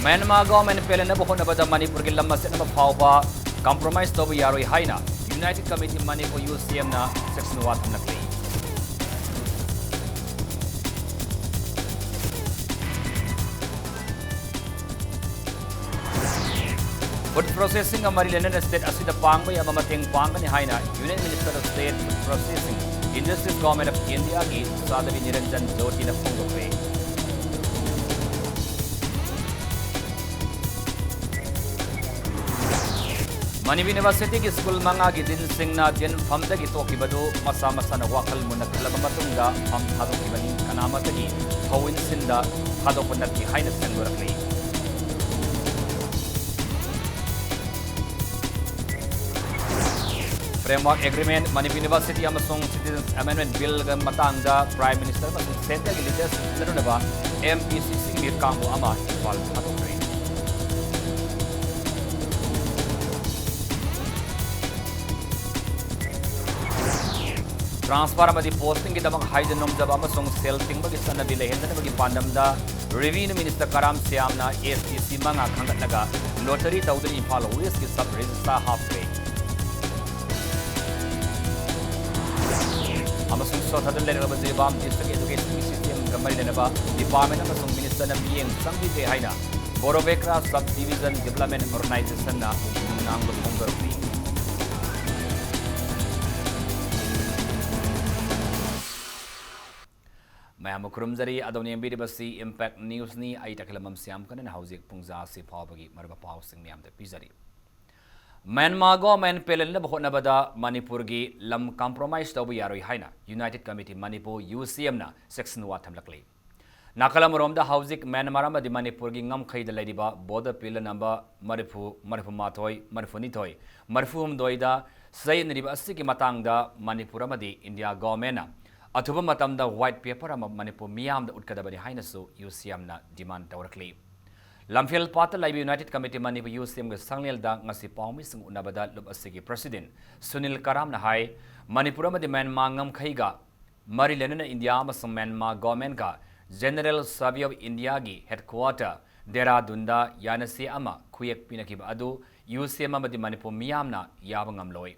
Myanmar government pelan na buhon na bada Manipur ki lammas na mapawba compromise to yaroi haina United Committee Manipur UCM na section 1 na claim. Food processing ang Marilanan State asida pangmay ang mamateng pangka ni haina Union Minister of State Food Processing Industries Government of India ki Sadavi Niranjan Jyoti na pungkukre. Manipur University ki school mga gitin sing na din famda ki to kibado masa-masa na wakal mo nagkalamamatungga ang hadong kibaning kanamatagi hawin sinda hadong punat ki hainat sangurakli. Framework Agreement Manipur University amasong Citizens Amendment Bill gan matangda Prime Minister amasong Center ki leaders lalo na ba MPCC ki kambo ama ipal hadong kre. Transfer amadi posting kita mga hide nom jab amasong selting bagi sana bilehin na bagi pandamda Revenue Minister Karam Siam na STC mga khangat naga lottery tawdri Impala West ki sub register halfway amasong sothadal le rabadi bam district education system gamay na ba department amasong minister na BM sangbi de haina Borobekra Subdivision Development Organization na nang bumber free. Mayam kurumzari adoni mbiri basi Impact News ni ay takilamam siyam kanan hauzik pungza si pawbagi marbapaw sing miyam te pizari. Myanmar government pelan na bukod na bada Manipur gi lam compromise tabu yaroi haina United Committee Manipur UCM na section 1 hamlakli. Nakalamurom da hauzik Myanmar ama di Manipur gi ngam khay dalay diba border pelan namba Manipur matoy Manipur nitoy Manipur doida say nariba asiki matang da Manipur ama di India government na Atuba matamda white paper ama Manipur miyam da utkadabani hainasu UCM na demand tawrakli. Lamphel pata laibi United Committee Manipur UCM ga sanglel da ngasi pawmi sing unabada lub asigi President Sunil Karam na hai Manipur ama di Myanmar ngam khaiga Marilanan na India amasang Myanmar government ka General Survey of India gi headquarter Dehradunda yanasi ama kuyek pinakiba adu UCM ama di Manipur miyam na yabang ngamloy.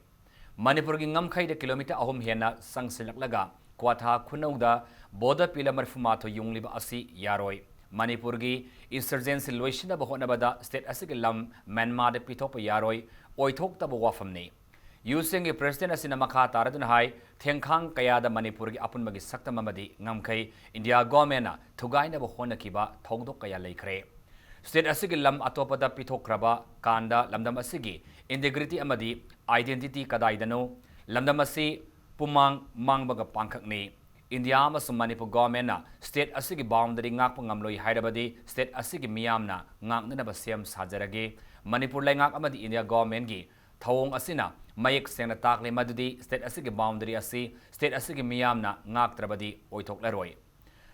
Manipur gi ngam khaida kilometer ahum hena sangsilaklaga Kwatha Kunauda border pila marfumato yung liba asi yaroi Manipur gi insurgency loishina bahona bada state asig lam Myanmar de pitop yaroi oithok ta wafamni using a president asina makha taradun hai thengkhang kaya da Manipur gi apun magi sakta mamadi ngamkai India government na thugai na bahona kiba thongdok kaya leikhre state asig lam atopada pitokraba kanda lamdam asigi integrity amadi identity kadaidano lamdam asi Pumang mangbaga pangkak ni India amasung Manipur government na state asigi boundary ngak pangamloi haidabadi state asigi miyam na ngak na basiam sajarage Manipur lai ngak amadi India government gi thawong asina mayek sengna takle madudi state asigi boundary asi state asigi miyam na ngak trabadi oithok laroi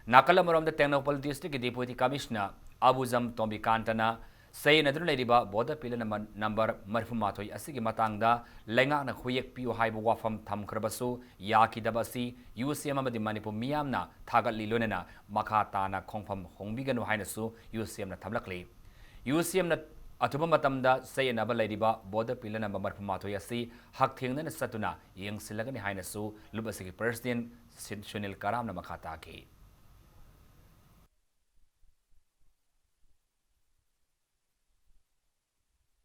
Nakalamuram da Technopol district deputy commissioner Abuzam Tombi Kantana say na dun ba border pila number marfumatoi asigi matangda lenga na khuyek piu haibu wafam thamkrabasu yaki dabasi UCM amadi Manipur miyam na thagal lilonena makha ta na khongpham hongbiganu hainasu UCM na thamlakli UCM na atuba matamda say na ba ba border pila number marfumatoi asi hak thengna na satuna yeng silagani hainasu lubasigi president Sunil Karam na makha ta ki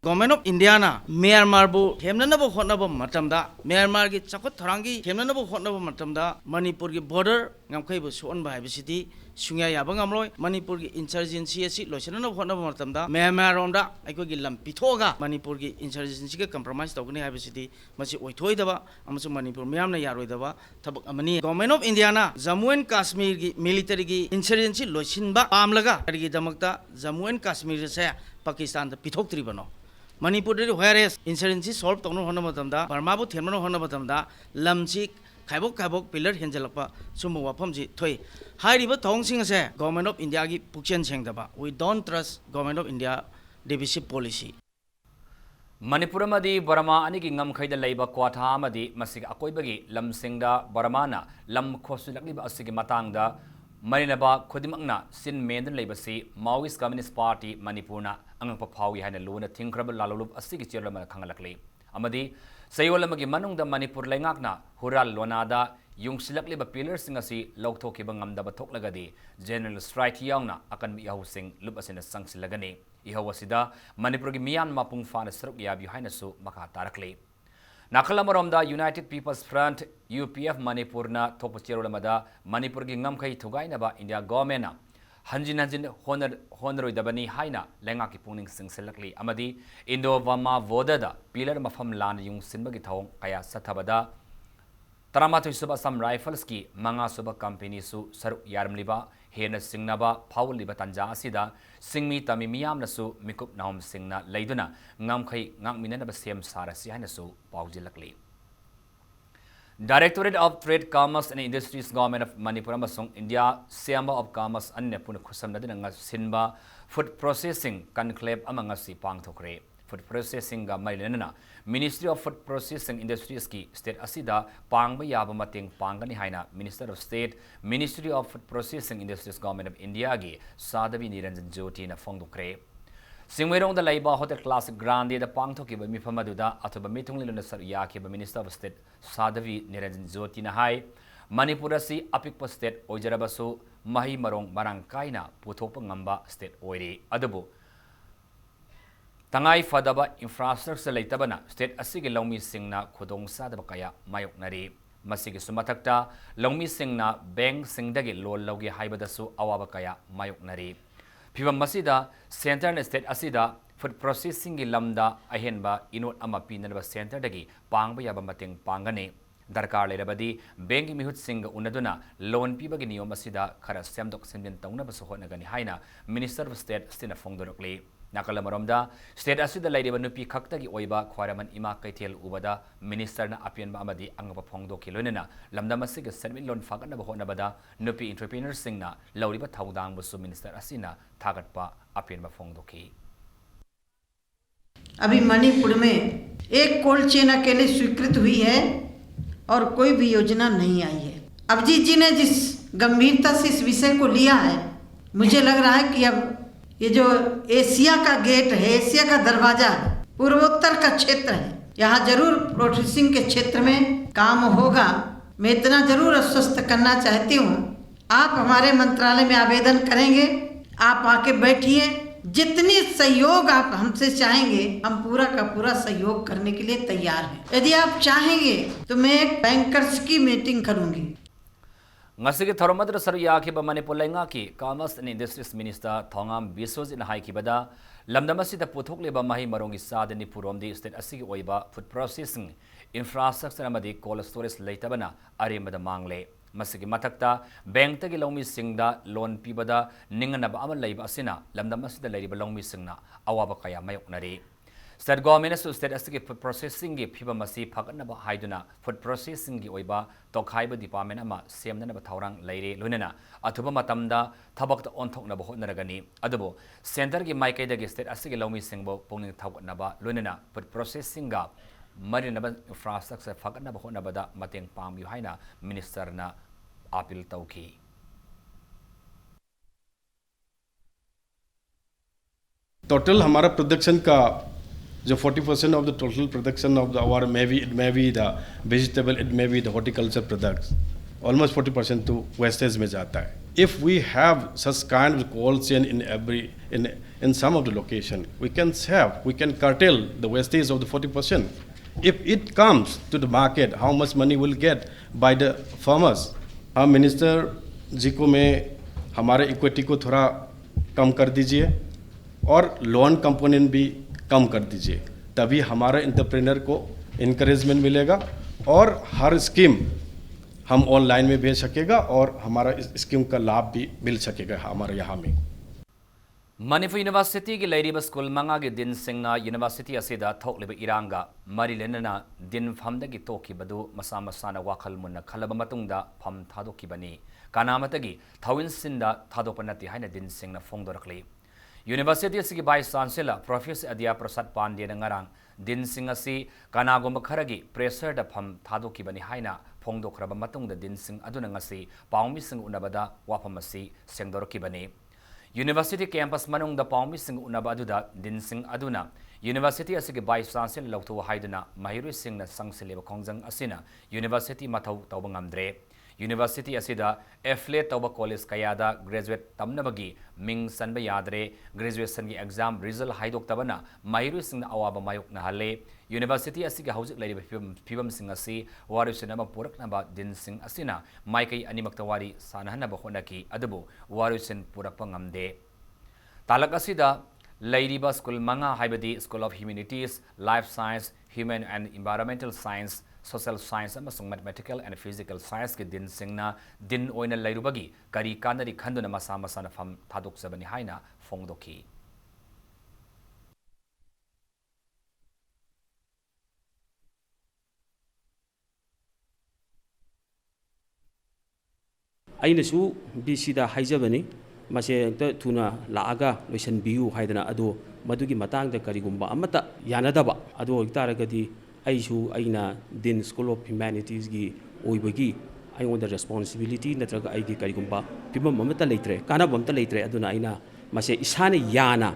Government of India na Myanmar bu hemna bu khotna bu matamda Myanmar gi chakot thorangi hemna bu khotna bu matamda Manipur gi border ngamkhai bu son bai bisiti sungya yabang amloi Manipur gi insurgency asi lochana bu khotna bu matamda Myanmar ronda aiko gi lam pithoga Manipur gi insurgency ga compromise tawgni ha bisiti masi oithoi daba amasu Manipur myam na yaroi daba thabak amani Government of India na Jammu and Kashmir gi military gi insurgency lochinba pamlaga gi damakta Jammu and Kashmir se Pakistan da pithok tribano Manipur de whereas insurgency solve tawno hona matamda Burma bu thenmano hona matamda lamchi khaibok pillar henjalakpa sumu wafam ji thoi hairiba thongsing se Government of India gi pukchen sengdaba we don't trust Government of India divisive policy Manipur amadi Burma ani gi ngam khaida leiba kwatha amadi masig akoibagi lamsingda Burma na lam khosulakliba asigi matangda Marinaba Kudimakna Sin Mendan Labasi Maoist Communist Party Manipurna Angpa Pawi Hana Luna Tinkrabal Lalulup Asiki Chirama Kangalakli Amadi Sayolamagi Manung the Manipur Langakna Hural Lonada Yung Silakli Pillar Singasi Loktoki Bangam the Batoklagadi General Strike Yauna Akan Yahusing Lupasin Sang Silagani Ihawasida Manipur Mian Mapung Fan Sruk Yabu Hinasu Makatarakli Nakalamaromda United People's Front UPF Manipurna Topochirolamada Manipur Gingam Kai Tugainaba India Government Hanjin Honor Dabani Haina Lengaki Puning Sing Selakli Amadi Indo Vama Vodada Pilar Mafam Lan Yung Sinbagitong Kaya Satabada Taramatu Suba Sam Rifles ki Manga Suba Company su Saru Yarmliba Hena Singnaba Paul Liba Tanja Asida Singmi Tami Miam Nasu Mikup Naum Singna Laiduna Ngam Kai Ngam Minanaba Sem Sarasi Hanasu Paujilakli Directorate of Trade, Commerce and Industries Government of Manipur Amasong India Chamber of Commerce and Nepuna Kusam Nadinanga Sinba Food Processing Conclave Amangasi Pangtokre Food Processing ga Mailena Ministry of Food Processing Industries ki State Asida Pangba Yaba Mating Pangani Haina Minister of State Ministry of Food Processing Industries Government of India gi Sadavi Niranjan Jyoti na Fongdokre Singwerong the Labor Hotel Classic Grande the Pangtoki by Mifamaduda Atuba Mitung Lilunasar Yaki by Minister of State Sadavi Niranjan Jyoti na Hai Manipurasi Apikpa State Ojarabasu Mahi Marong Marangkaina Putopangamba State Oiri Adabu Tangai Fadaba infrastructure Laitabana State Asigi Lomi Singna Kudong Sadabakaya Mayok Nari Masigi Sumatakta Lomi Singna Bang Singdagi Lol Logi Haibadasu Awabakaya Mayok Nari Piva Masida Center State Asida Food Processing Lamda Ahenba Inot Amapi Nanaba Center Dagi Pangba Yabamating Pangane Darkar Lerabadi Bengi Mihut Singh Unaduna Loan Pibagi Neo Masida Kara Semdok Sindin Tangna Basohonagani Haina Minister of State Stina Fongdorokli Nakalamaromda State Asida Lady Banupi Kaktagi Oiba Kwaraman Ima Kaitel Ubada Minister na Apian Amadi Angapa Pongdo Kilunina Lamda Masig 7 million Fagana Bahonabada Nupi Entrepreneur Singna Lauriba Taudang Busu Minister Asina Tagatpa Apian Bafongdoki अभी मणिपुर में एक cold chain अकेले स्वीकृत हुई है और कोई भी योजना नहीं आई है। अभिजीत जी ने जिस गंभीरता से इस विषय को लिया है मुझे लग रहा है कि अब ये जो एशिया का गेट है, एशिया का दरवाजा है, पूर्वोत्तर का क्षेत्र है, यहाँ जरूर प्रोसेसिंग के क्षेत्र में काम होगा। मैं इतना जरूर आश्वस्त करना चाहती हूँ, आप हमारे मंत्रालय में आवेदन करेंगे, आप आके बैठिए, जितनी सहयोग आप हमसे चाहेंगे हम पूरा का पूरा सहयोग करने के लिए तैयार हैं। यदि आप चाहेंगे तो मैं एक बैंकर्स की मीटिंग करूँगी। Ngasigi Thoromadra Saruyaki by Manipulangaki, Commerce and Industries Minister Thongam Bisos in Haikibada, Lamdamasi the Putukli Bamahi Marongi Sad and Nipurom, the State Asigi Oiba, Food Processing, Infrastructure Amadi, Cold Storage Laitabana, Arimba the Mangle, Masigi Matakta, Bang Tagilomi Singda, Lon Pibada, Ninganaba Amalai Asina, Lamdamasi the Lady Balongi Singna, Awabakaya Mayoknari. State government su state asigi food processing gi phiba masi phagna ba haiduna food processing gi oiba tokhaiba department ama semna ba thaurang leire lunena athuba matamda thabak ta onthokna ba hotnaragani adubo center gi maikai da gi state asigi lomi singbo pongning thawna ba lunena food processing ga marina ba infrastructure phagna ba hotna ba da mateng pam yu haina minister na appeal tauki total हमारा production का जो 40% of the total production of our it may be the vegetable, it may be the horticulture products, almost 40% to wastage में जाता है. If we have such kind of cold chain in some of the location, we can curtail the wastage of the 40%. If it comes to the market, how much money will get by the farmers? हम minister जी को मैं हमारे equity को थोड़ा कम कर दीजिए और loan component भी कम कर दीजिए, तभी हमारा एंटरप्रेन्योर को इनकरेजमेंट मिलेगा और हर स्कीम हम ऑनलाइन में भेज सकेगा और हमारा इस स्कीम का लाभ भी मिल सकेगा हमारे यहाँ में. Manipur University की लैरिब स्कूल मंगा के दिन सिंगना यूनिवर्सिटी असिदा थोकलिब इरांगा मरी लेनना दिन फमदगी तोखिबदु मसा मसाना वाखल मुन्ना खलब मतुंगदा फम थादोखिबनी कानामतगी थविन सिंदा थादोपनति हाइना दिन सिंगना फोंगदोरखली. University asigi Vice Chancellor Professor Adya Prasad Pandey na ngarang din sing asi kanagom kharagi pressure da pham thadokibani haina ꯐꯣꯡꯗꯣꯛꯈ꯭ꯔꯕ ꯃꯇꯨꯡꯗ ꯗꯤꯟꯁꯤꯡ ꯑꯗꯨꯅ ꯉꯁꯤ ꯄꯥꯎꯃꯤꯁꯤꯡ ꯎꯅꯕꯗ ꯋꯥꯐꯝ ꯑꯁꯤ ꯁꯦꯡꯗꯣꯔꯛꯈꯤꯕꯅꯤ ꯌꯨꯅꯤꯚꯔꯁꯤꯇꯤ ꯀꯦꯝꯄꯁ ꯃꯅꯨꯡꯗ ꯄꯥꯎꯃꯤꯁꯤꯡ ꯎꯅꯕ ꯑꯗꯨꯗ ꯗꯤꯟꯁꯤꯡ ꯑꯗꯨꯅ ꯌꯨꯅꯤꯚꯔꯁꯤꯇꯤ ꯑꯁꯤꯒꯤ ꯚꯥꯏꯁ ꯆꯥꯟꯁꯦꯂꯔ ꯂꯧꯊꯣꯛꯎ ꯍꯥꯏꯗꯨꯅ ꯃꯍꯩꯔꯣꯏꯁꯤꯡꯅ ꯆꯪꯁꯤꯜꯂꯤꯕ ꯈꯣꯡꯖꯪ ꯑꯁꯤꯅ ꯌꯨꯅꯤꯚꯔꯁꯤꯇꯤ ꯃꯊꯧ ꯇꯧꯕ ꯉꯝꯗ꯭ꯔꯦ यूनिवर्सिटी असिदा एफिलिएट तब कॉलेज कयादा ग्रेजुएट तमनबगी मिंग सनब यादरे ग्रेजुएशन की एग्जाम रिजल्ट हाइदोक्तबना माहिरुसिंग अवाब मायोकना हले यूनिवर्सिटी असिगे हौजिक लैरिबा फिबमसिंग असि वारुसिनबा पुरकनबा दिनसिंग असिना माइकई अनिमक्ता वारी सानहनबा होनकी अदबु वारुसिन पुरकपा ngamde तालक असिदा लैरिबा स्कूल मंगा हाइबदी school of humanities life science human and environmental science social science अमसुंग मैथमेटिकल एंड फिजिकल साइंस के दिन सिंगना दिन ओइना लैरुबगी करी कानरी खंदुना मसा मसाना फम थादोक्सबनी हाइना फोंगदोखी ꯑꯩꯅꯁꯨ BCꯗ ꯍꯥꯏꯖꯕꯅꯤ ꯃꯁꯦ ꯊꯨꯅ ꯂꯥꯛꯑꯒ ꯂꯣꯏꯁꯟꯕꯤꯌꯨ ꯍꯥꯏꯗꯅ ꯑꯗꯣ ꯃꯗꯨꯒꯤ ꯃꯇꯥꯡꯗ ꯀꯔꯤꯒꯨꯝꯕ ꯑꯃꯠꯇ ꯌꯥꯅꯗꯕ ꯑꯗꯨ ꯑꯣꯏꯇꯥꯔꯒꯗꯤ ꯑꯩꯁꯨ ꯑꯩꯅ ꯗꯤꯟ ꯁ꯭ꯀꯨꯜ ꯑꯣꯐ ꯍ꯭ꯌꯨꯃꯦꯅꯤꯇꯤꯁꯒꯤ ꯑꯣꯏꯕꯒꯤ ꯑꯩꯉꯣꯟꯗ ꯔꯦꯁꯄꯣꯟꯁꯤꯕꯤꯂꯤꯇꯤ ꯅꯠꯇ꯭ꯔꯒ ꯑꯩꯒꯤ ꯀꯔꯤꯒꯨꯝꯕ ꯐꯤꯕꯝ ꯑꯃꯠꯇ ꯂꯩꯇ꯭ꯔꯦ ꯀꯥꯟꯅꯕ ꯑꯃꯠꯇ ꯂꯩꯇ꯭ꯔꯦ ꯑꯗꯨꯅ ꯑꯩꯅ ꯃꯁꯦ ꯏꯁꯥꯅ ꯌꯥꯅ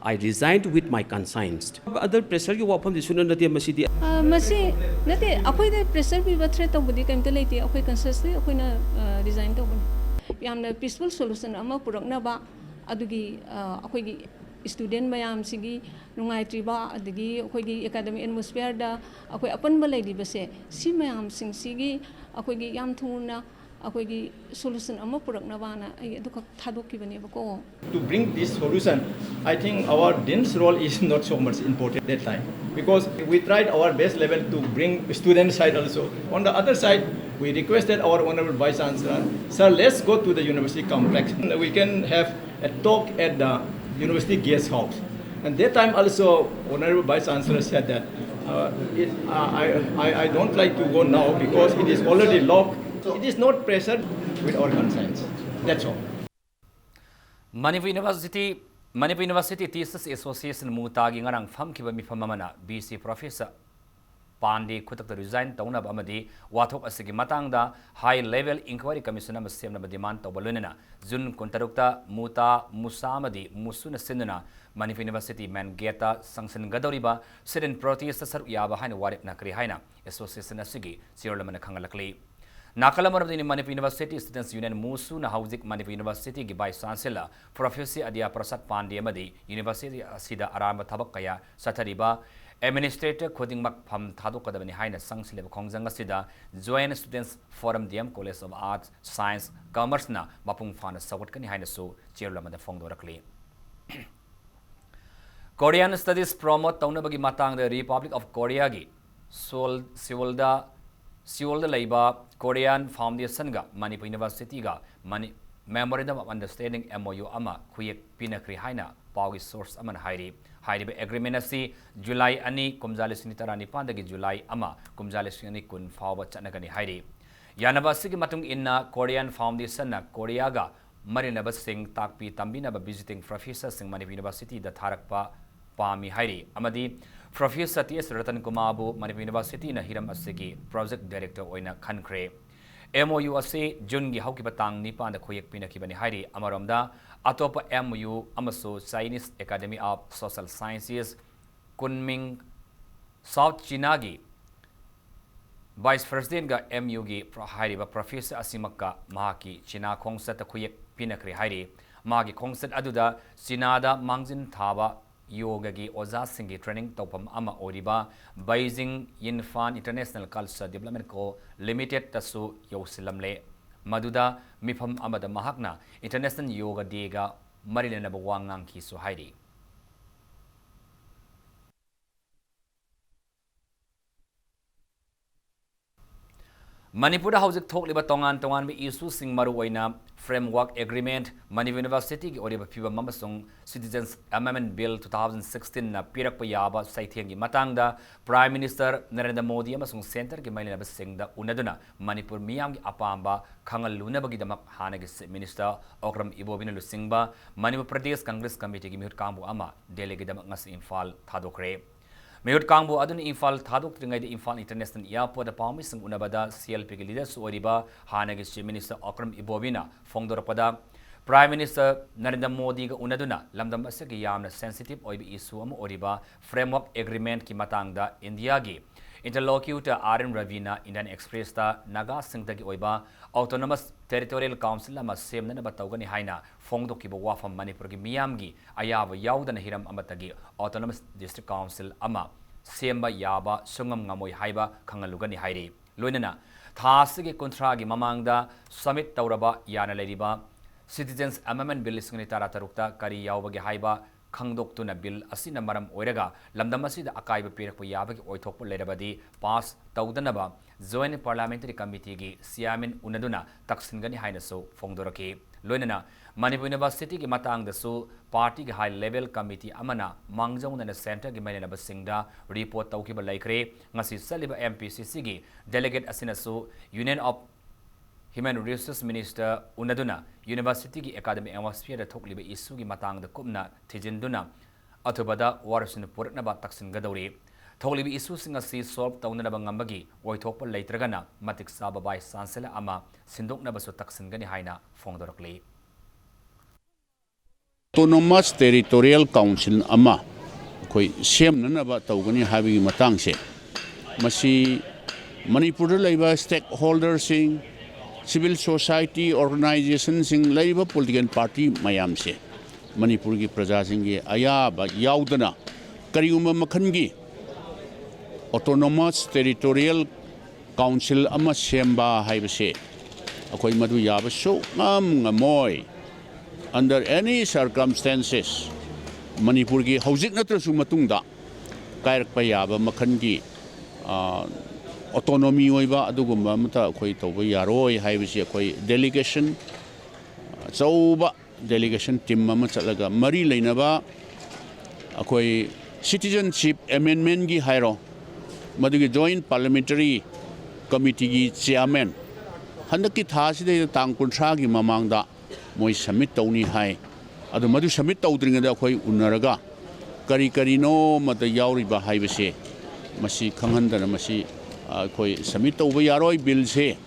I resigned with my conscience. Other pressure you walk from the sooner than Masidi. Masi, nothing. Akwai the pressure we were threat of the came to late. Akwai consciously, akwai na resign to one. Yam the peaceful solution. Ama purakna ba adugi akwai student mayam sigi nungai triba adigi akwai academic atmosphere da akwai apan balai di base si mayam sing sigi akwai yam thuna akwai solution ama purakna ba na ai aduka thadokki bane ba ko. To bring this solution, I think our DIN's role is not so much important that time because we tried our best level to bring student side also. On the other side, we requested our honorable vice chancellor, sir, let's go to the university complex. We can have a talk at the university guest house. And that time also, honorable vice chancellor said that I don't like to go now because it is already locked. It is not pressure with our conscience. That's all. Manipur University Thesis Association Mutagi ngarang fam kiba mi famamana BC Professor Pandi Kutak resign tauna amadi wathok asigi matangda high level inquiry commission ama semna demand tawbalunena Jun kuntarukta muta musamadi musuna sinuna Manipur University man geta sanction gadoriba sidin protest sar yaba haina warip nakri haina association asigi sirlamana khangalakli Nakalamar of the Manipur University Students Union Musu na Hauzik Manipur University gi Vice Chancellor Professor Adia Prasad Pandey amadi University asida aramba thabak kaya satariba Administrator Kodingmak Pam Thadokadabani haina sangsileba khongjang asida Joint Students Forum DM College of Arts Science Commerce na mapung fana sawatkani haina su chairlamada phongdorakli Korean Studies promote taunabagi matang the Republic of Korea gi Seoul the Labor Korean Foundation ga Manipur University ga Memorandum of Understanding MOU ama kuyek pinakri haina pawgi source aman hairi hairiba agreement asi July ani kumjalisini tarani pandagi July ama kumjalisini kun fawa chanagani hairi yanaba sigi matung inna Korean Foundation na Korea ga marinaba sing takpi tambina ba visiting professor sing Manipur University da tharakpa pami hairi amadi Professor T.S. Ratan Kumabu Manipur University na hiram asigi project director oina khankre MOU ase June gi hauki batang nipan da khoyek pinakibani hairi amaromda atopa MOU amaso Chinese Academy of Social Sciences Kunming South China gi Vice President ga MU gi hairiba Professor Asimakka mahaki China khongsa ta khoyek pinakri hairi magi khongsa aduda China da mangjin thaba yoga gi oza singi training topam ama oriba Beijing Yinfan International Culture Development Co Limited tasu yosilamle maduda mifam amada mahakna International Yoga Day ga marilena bawang ki su hairi Manipur hauzik thokliba tongan bi issue sing maru oina framework agreement Manipur University gi oriba phiba mamasung Citizens Amendment Bill 2016 na pirak pa yaba saithengi matangda Prime Minister Narendra Modi amasung center gi mailina basingda unaduna Manipur miyam gi apamba khangal lunabagi damak hanagi Minister Okram Ibobina Lusingba Manipur Pradesh Congress Committee gi mihut kambu ama delegate damak ngas Imphal thadokre Mayut Kangbu adun Infal Thaduk Tringai the Infal International Airport the Palmis and Unabada CLP leaders Oriba Hanagi Chief Minister Akram Ibovina Fongdorapada Prime Minister Narendra Modi Unaduna Lamdam Asaki Yamna sensitive Oibi Isuam Oriba Framework Agreement Kimatangda India Gi Interlocutor RM Ravina Indian Express ta Naga Singtagi Oiba Autonomous Territorial Council Lama Semna Batogani Haina Fongdo Kibawa from Manipur Miyamgi Ayava Yaudan Hiram Amatagi Autonomous District Council Ama Semba Yaba Sungam Ngamoy Haiba Kangalugani Hairi Lunana Thasigi Kontragi Mamangda Summit Tauraba Yana Ladiba Citizens Amendment Bill Sinitara Tarukta Kari Yawagi Haiba Kangdok Tuna Bill Asina Maram Oirega Lamdamasi the Akaiba Pirak Yabaki Oitopo Ledabadi Pass Taudanaba Joint Parliamentary Committee Gi Siamin Unaduna Taksingani Hainaso Fongdoraki Lunana Manipur University Gi Matang the Su Party High Level Committee Amana Mangjong and the Center Gimanaba Singda Report Taukiba Laikre Ngasi Saliba MPCC Gi Delegate Asinasu Union of Human Resources Minister Unaduna University Gi Academy Atmosphere the Tokliba Isugi Matang the Kumna Tijinduna Atubada Warasin Puraknaba Taksin Gadori Toklibi Isu Singasi solved Taunabangambagi Oitopa Laitragana Matik Saba by Sansela Ama Sindok Nabasu Taksin Gani Haina Fongdorakli Autonomous Territorial Council Ama Koi Sem Nanaba Taugani Habi Matangse Masi Manipur Labor Stakeholders Sing Civil Society Organizations Sing Labor Political Party Mayamse Manipur Gi Praja Singi Ayaba Yaudana Kariuma Makangi Autonomous Territorial Council Ama Semba Haibase Akoi Madu Yabaso Ngamoy under any circumstances Manipur Gi Housing Natrasu Matungda Kairak Payaba Makangi autonomy oiba adugumba mata khoi toba yaroi haibisi khoi delegation chauba delegation team ma chalaga mari leinaba khoi citizenship amendment gi hairo madugi joint parliamentary committee gi chairman handaki thasi de tang kunthra gi mamangda moi submit tawni hai adu madu submit tawdringa da khoi unaraga kari kari no mata yauriba haibisi masi khanghandana masi koi submit over yaroi bill se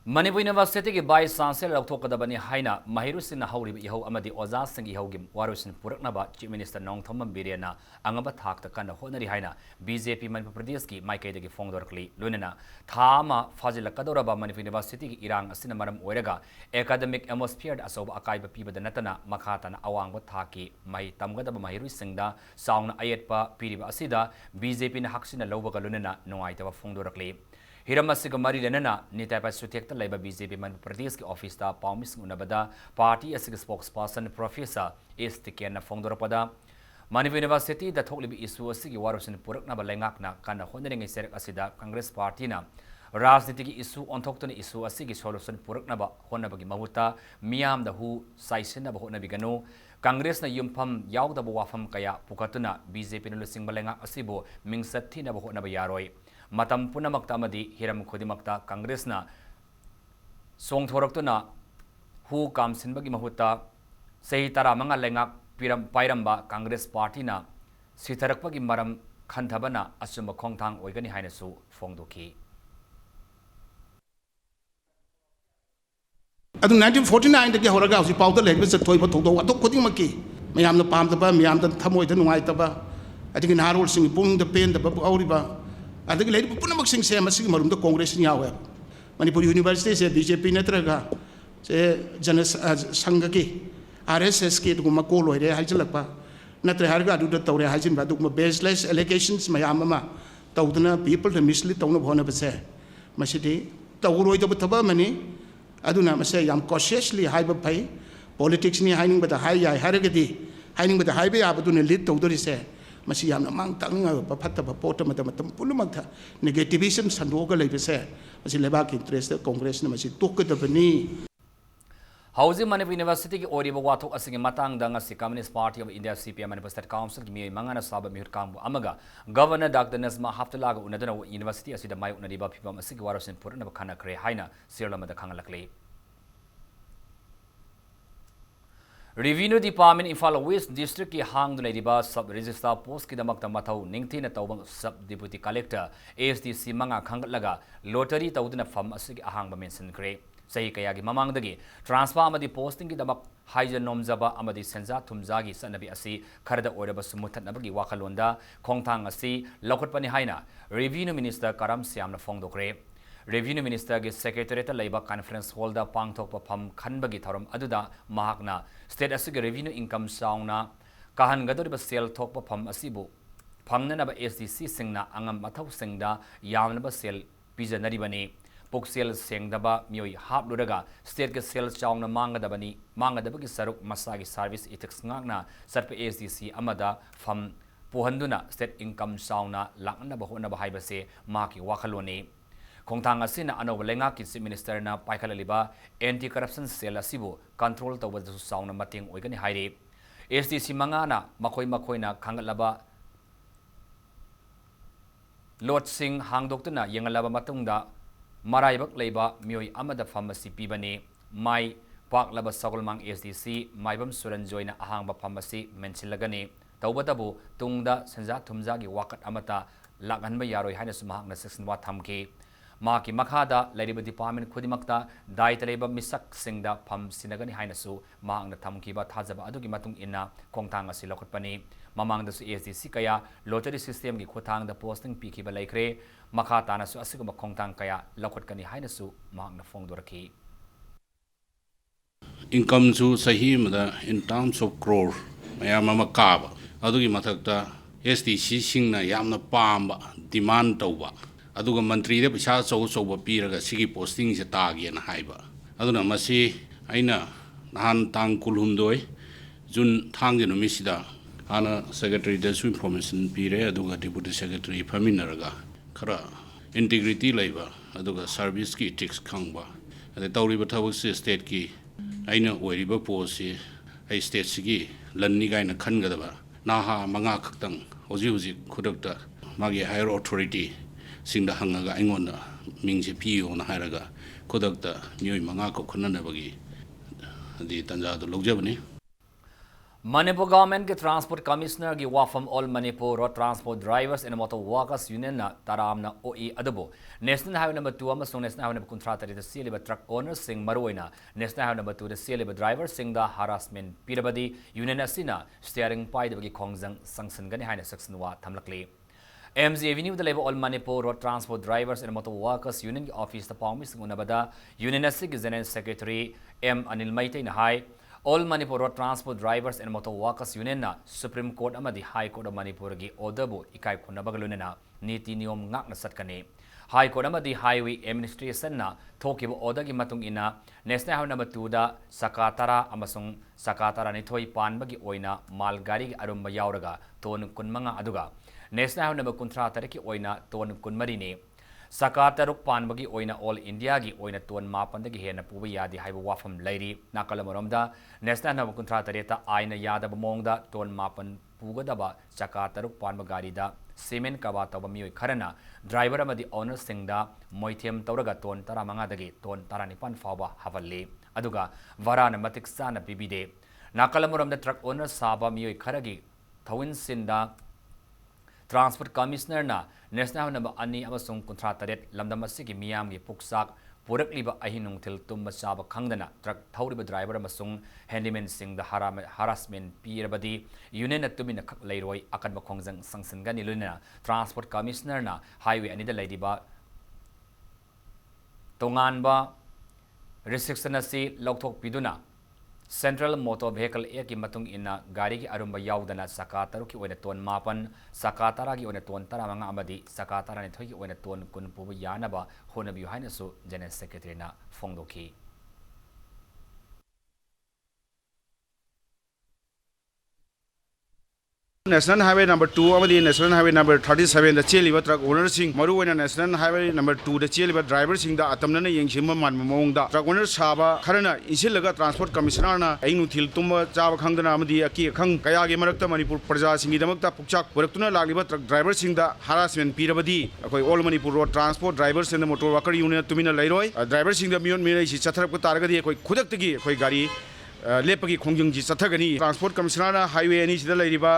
Manipur University ki Vice Chancellor Lautokadabani Haina Mahirusin Hauri Iho Amadi Oza Singi Hogim Warusin Puraknaba Chief Minister Nong Thomam Birena Angaba Thak the Kana Honari Haina BJP Manipur Pradesh ki Maike de Fongdorkli Lunana Thama Fazila Kadoraba Manipur University ki Irang Asinamaram Oirega Academic Atmosphere Asoba Akaiba Piba the Natana Makatan Awangba Thaki Mai Tamgadaba Mahirusingda Sound Ayetpa Piriba Asida BJP na Haksina Lobaga Lunana Noaitava Fongdorkli Hiramasiga Mari Lenana, Nitapa Sutekta Labor BJP Manipur Pradesh Office ta Paumis Unabada, Party as a spokesperson Professor is Tikena Fongdorapada. Manipur University, the Toklibi issue Sigi Warusin Puraknaba Langakna, Kana Honering Serek Asida, Congress Party na. Raznitiki issue on Tokton issue Asigi solution Puraknaba, Honabagi Mahuta, Miam the Hu, Saisina Bahonabigano, Congress na Yumpam, Yaug the Buafam Kaya, Pukatuna, BJP Nulusing Balanga Asibo, Mingsatina Bahonabayaroi. Matam Punamakta Madi, Hiram Kodimakta, Congress na Song Thoroktuna, who comes in Bagi Mahuta, Say Tara Manga Lengak, Piram Pairamba, Congress Party na, Sitarakpagi Maram Kantabana, Asuma Kongtang, Oigani Hainesu, Fongdoki. At 1949, the Horaga, the powder leg was a toy, but what took Kodimaki, Mayam the Palm the Ba, Miam the Tamoy and White Taba. I think in Harold sing Pung the Pain, the Babu Auriba. I think lady Punamak sing Marum the Congress in Yawe. Manipur University said BJP Netraga, say Janas Sangaki, RSS Kate Gumakolo, Hajalapa, Natraharga do the Tore Hajin Baduma baseless allegations, Mayamama, Taudana, people to mislead Town of Honabase. Masiti, Tauroi the Batabamani, Aduna say, I'm cautiously hyper pay, politics near hiding with the high Haragati, hiding with the highway Abaduna lit Todori say. Masiyam na mang tang papata papota matamatam pulumagta negativism sandoga lebese masi lebak interest congress na masi tukka dabani Housing Manipur University ki Oriba Watok asing matang danga si Communist Party of India CPM Manipur State Council ki mi mangana saba mihur kambu amaga Governor Dr. Nazma Haftalaga unadana University asida mai unadiba pipam asig warasin purna bakana kre haina sirlama da kangalakli Revenue Department Imphal West District ki hang du leidiba sub register post ki damak tamathau ningthina tawbang sub deputy collector ASDC manga khanglaga lottery tawduna fam asigi ahang ba mention kre sahi kaya gi mamang dagi transfer amadi posting ki damak haija nomjaba amadi senja thumja gi sanabi asi kharda oraba sumuthanabagi wakhalonda khongthang asi lokotpani haina revenue minister Karam Siamna phongdokre Revenue Minister ge Secretariat Labor Conference Hall da pangthok pa pham khanbagi thoram aduda mahakna state asige revenue income sauna kahan gadori ba sel thok pa pham asibu phangnana ba SDC singna angam mathau singda yamna ba sel pijanari bani poksel sengda ba mioi hap luraga state ge sel sauna mangada bani mangada bagi saruk masagi service ethics ngakna sarpe SDC amada pham pohanduna state income sauna lakna ba hona ba haibase maki wakhaloni Khongthang asina anoba lenga ki chief minister na paikhalaliba anti corruption cell asibu control tawba su sauna mating oigani hairi SDC mangana makoi na khangalaba Lord Singh hangdoktuna yengalaba matungda maraibak leiba mioi amada pharmacy pibani mai paklaba sagolmang SDC maibam suranjoina ahangba pharmacy menchilagani tawbatabu tungda senja thumja gi wakat amata laganba yaroi haina sumahangna section wa thamki Maki Makada, Lady Department Kudimakta, Daitaleba Misak Singda, Pam Sinagani Hainasu, Mang the Tamkiba Tazaba Adugi Matung Inna, Kongtanga Silokotpani, Mamang the SDC Kaya, lottery system Gikotang the posting Pikiba Lakre, Makatana Su Asiguma Kongtang Kaya, Lokotkani Hainasu, Mang the Fongdoraki. Income to Sahim in terms of crore, Mayama Kaba, Adugi Matakta, SDC Singna Yamna Pamba, Demand Toba. Aduga mantri de pisa so bapiraga sigi posting se tagi na haiba aduna masi aina nahan tang kulhumdoi jun thang de nomisida ana secretary de su information pire aduga deputy secretary faminaraga khara integrity laiba aduga service ki ethics khangba ade tawriba thawak se state ki aina oiriba posi ai state sigi lanni gaina khangadaba naha manga khaktang hoji khudakta magi higher authority Singda hangaga ingonda mingse piyo na haraga kodakta mioi manga ko khunna bagi di tanja do logjabani Manipur government ke transport commissioner gi wafam all Manipur road transport drivers and motor workers union na taramna OE adabo national highway number 2 amasung national highway number contractor the seliba truck owners sing maruina national highway number 2 the seliba drivers sing the harassment pirabadi union asina steering pai bagi khongjang sanction gani haina section wa thamlakli MZ Avenue the level all Manipur road transport drivers and motor workers union office the Palmis Unabada Union General Secretary M Anil Maite na high all Manipur road transport drivers and motor workers union na Supreme Court amadi High Court of Manipur gi order bu ikai kunabagaluna niti niyom ngak na satkani High Court amadi Highway Administration na thokibo order gi matung ina National Highway number 2 da Sakatara amasung Sakatara ni thoi panbagi oina malgari arumba yauraga ton kunmanga aduga National Highway number kuntra tariki oina ton kunmarini Sakataruk panbagi oina all India gi oina ton mapandagi hena pubi yadi haiba wafam lairi nakalamaromda National Highway kuntra tareta aina yada bamongda ton mapan pugadaba Sakataruk panbagari da cement kaba taba mioi kharana driver amadi owner singda moithem tawraga ton taramanga dagi ton taranipan fawba havalli aduga varana matik sana bibide nakalamaromda truck owner saba mioi kharagi thawin sinda Transport Commissioner na National Highway number ani amasung kontrataret lamdam asigi miyam gi puksak purakliba ahinung thil tumba chaba khangdana truck thawriba driver amasung handyman sing the harassment pirabadi union atumina khak leiroi akanba khongjang sanction gani luna Transport Commissioner na highway ani da leidiba tonganba restriction asi lokthok piduna Central Motor Vehicle Act ki matung ina gari ki arumba yaudana sakataru ki oina ton mapan sakatara ki oina ton taramanga amadi sakatara ni thoi ki oina ton kun pubu yanaba honabi haina su General Secretary na phongdoki National Highway number 2 amadi National Highway number 37 the cheliba truck owners sing maru oina National Highway number 2 the cheliba driver sing da atamna na yengshima man mong da truck owner saba kharana isilaga transport commissioner na ainu thil tumba chaba khangdana amadi aki khang kaya ge marakta Manipur praja singi damakta pukchak puraktuna lagliba truck driver sing da harassment pirabadi akoi all Manipur road transport drivers and the motor worker union tumina lairoi driver sing da mion mena si chatharap ko taragadi akoi khudak tagi akoi gari लेपगी खोंजंगी चथगनी transport commissioner highway एनी सिदा लेरिबा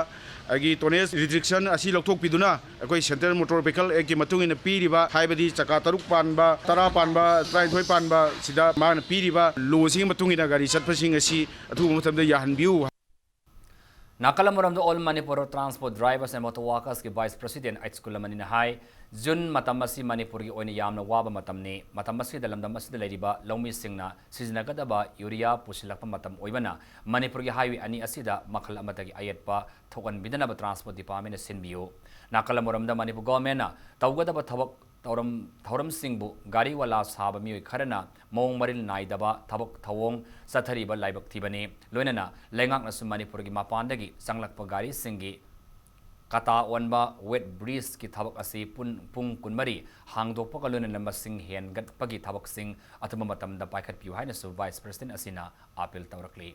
अगी tonnage restriction असी लौथोकपिदुना अखोई central motor vehicle act की मतुंग इन पीरिबा हाइबदी चका तरुक पानबा तरा पानबा ट्राइथोय पानबा सिदा मान पीरिबा लोसिंग मतुंग इन गाड़ी चटपसिंग असी अथु मतमदा याहनबिउ Nakalamuram the All Manipur Transport Drivers and Motor Workers ki Vice President at School Manina High, Jun Matamasi Manipuri Oni Yamna Waba Matamne, Matamasi the Lamdamas the Ladiba, Lomi Singna, Siznagadaba, Uria, Pusilapa Matam Oivana, Manipuri Highway Ani Asida, Makalamatagi Ayetpa, Tokan Bidanaba Transport Department Sinbio, Nakalamuram the Manipur Government, Taugadaba Tawak. Tauram Singbu, Gari Wala Saba Mui Karana, Mong Maril Naidaba, Tabok Tawong, Satariba Laibak Tibane, Lunana, Lengak Nasu Manipurgi Mapandagi, Sanglak Pagari Singi, Kata Wanba, Wet Breeze Ki Tabok Asi, Pung Kunmari, Hangdo Pokalun and Number Sing Hen, Gat Pagi Tabok Sing, Atumatam, the Pakat Puhinasu, Vice President Asina, Apil Taurakli.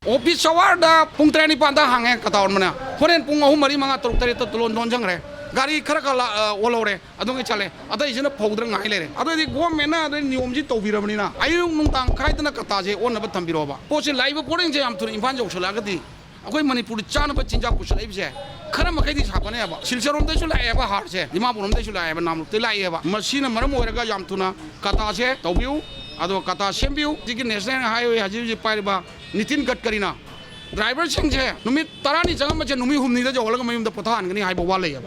Office Sawarda, Puntrani Panda Hang Kataumana, Horen Pungo Marima Tokari to London Jangre, Gari Karakala Olore, Adongi Chale, Ada is in a powder island. Ada the Gomena, the Nyumji to Viramina. I Muntan Kaitana Kataje, one of Tambirova. Posting live according to Infanjo Shalagati. Akoy Manipur Chana Pachinja Kushalibse. Karamakati Hapaneva. Silsarum de Shula Eva Harse, Dimapurum de Shula Eva Nam Tila Eva, Machina Maramoraga Yamtuna, Kataje, Tobu. Ado kata Shempiu, Tikin National Highway Haji Pariba, Nitin Katkarina. Driver Chingje, Numi Tarani Jamacha Numi whom neither Jolagamim the Potan, any Hypawale.